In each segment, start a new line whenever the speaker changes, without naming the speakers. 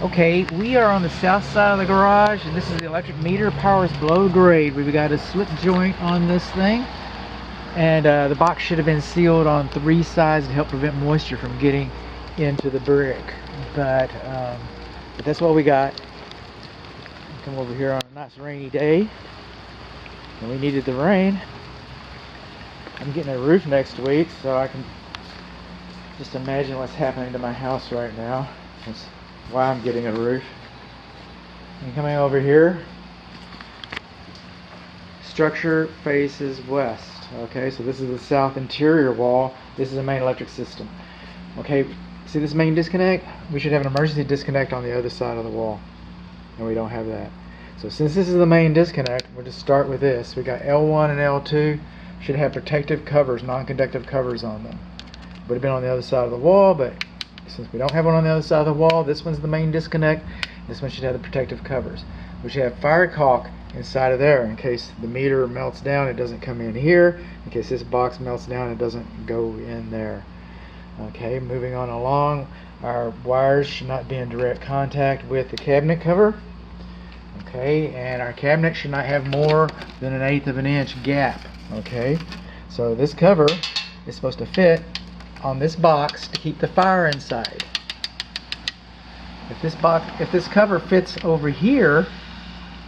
Okay, we are on the south side of the garage, and this is the electric meter. Power is below grade. We've got a slip joint on this thing, and the box should have been sealed on 3 sides to help prevent moisture from getting into the brick. But that's what we got. Come over here on a nice rainy day, and we needed the rain. I'm getting a roof next week, so I can just imagine what's happening to my house right now. That's why I'm getting a roof. And coming over here, structure faces west. Okay, so this is the south interior wall. This is the main electric system. Okay, see this main disconnect? We should have an emergency disconnect on the other side of the wall, and we don't have that. So since this is the main disconnect, we'll just start with this. We got L1 and L2 should have protective covers, non-conductive covers on them. Would have been on the other side of the wall, but since we don't have one on the other side of the wall, this one's the main disconnect. This one should have the protective covers. We should have fire caulk inside of there in case the meter melts down, it doesn't come in here. In case this box melts down, it doesn't go in there. Okay, moving on along, our wires should not be in direct contact with the cabinet cover. Okay, and our cabinet should not have more than 1/8 of an inch gap. Okay, so this cover is supposed to fit on this box to keep the fire inside. If this cover fits over here,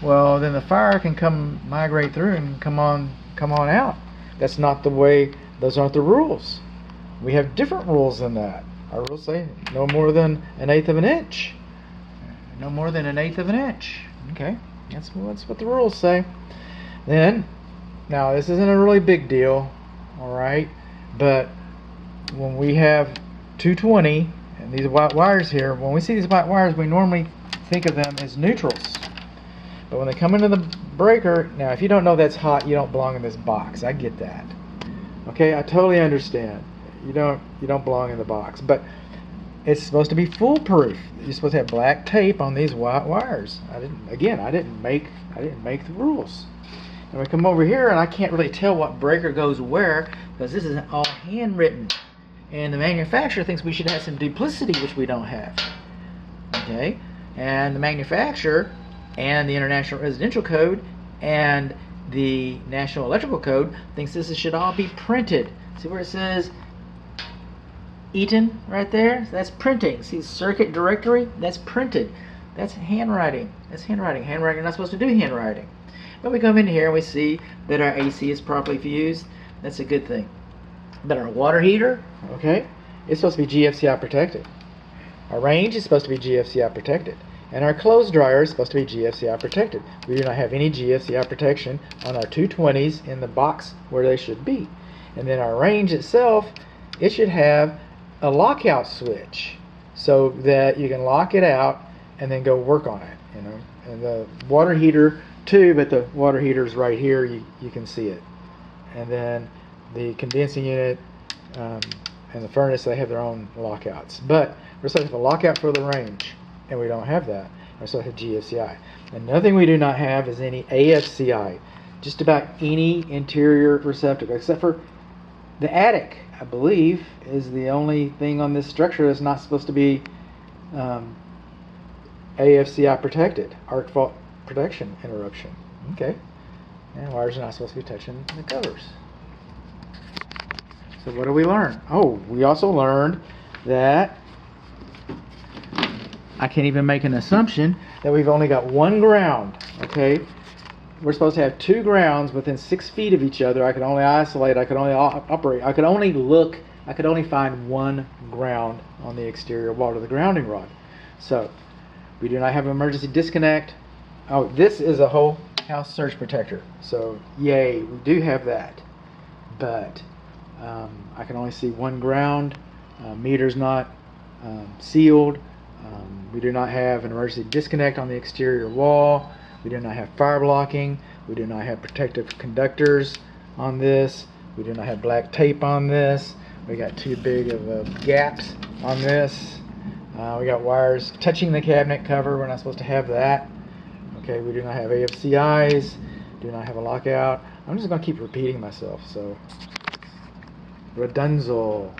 well, then the fire can migrate through and come on out. That's not the way. Those aren't the rules. We have different rules than that. Our rules say no more than 1/8 of an inch. No more than 1/8 of an inch. Okay, that's what the rules say. Then, now this isn't a really big deal, all right, but when we have 220 and these white wires here, when we see these white wires, we normally think of them as neutrals. But when they come into the breaker, now if you don't know that's hot, you don't belong in this box. I get that. Okay, I totally understand. You don't belong in the box, but it's supposed to be foolproof. You're supposed to have black tape on these white wires. I didn't make the rules. And we come over here, and I can't really tell what breaker goes where because this is all handwritten. And the manufacturer thinks we should have some duplicity, which we don't have. Okay? And the manufacturer and the International Residential Code and the National Electrical Code thinks this should all be printed. See where it says Eaton right there? That's printing. See circuit directory? That's printed. That's handwriting. That's handwriting. Handwriting, you're not supposed to do handwriting. But we come in here and we see that our AC is properly fused. That's a good thing. But our water heater, okay, it's supposed to be GFCI protected. Our range is supposed to be GFCI protected. And our clothes dryer is supposed to be GFCI protected. We do not have any GFCI protection on our 220s in the box where they should be. And then our range itself, it should have a lockout switch so that you can lock it out and then go work on it. You know, and the water heater too, but the water heater is right here. You can see it. And then the condensing unit and the furnace, they have their own lockouts. But we're supposed to have a lockout for the range, and we don't have that. We're supposed to have GFCI. Another thing we do not have is any AFCI. Just about any interior receptacle, except for the attic, I believe, is the only thing on this structure that's not supposed to be AFCI protected, arc fault protection interruption. Okay, and wires are not supposed to be touching the covers. So what do we learn? Oh, we also learned that I can't even make an assumption that we've only got one ground. Okay, we're supposed to have 2 grounds within 6 feet of each other. I could only isolate, I could only operate, I could only look, I could only find one ground on the exterior wall to the grounding rod. So we do not have an emergency disconnect. Oh, this is a whole house surge protector. So yay, we do have that. But I can only see one ground. Meter's not sealed. We do not have an emergency disconnect on the exterior wall. We do not have fire blocking. We do not have protective conductors on this. We do not have black tape on this. We got too big of gaps on this. We got wires touching the cabinet cover. We're not supposed to have that. Okay, we do not have AFCIs. Do not have a lockout. I'm just going to keep repeating myself. So, Redunzel.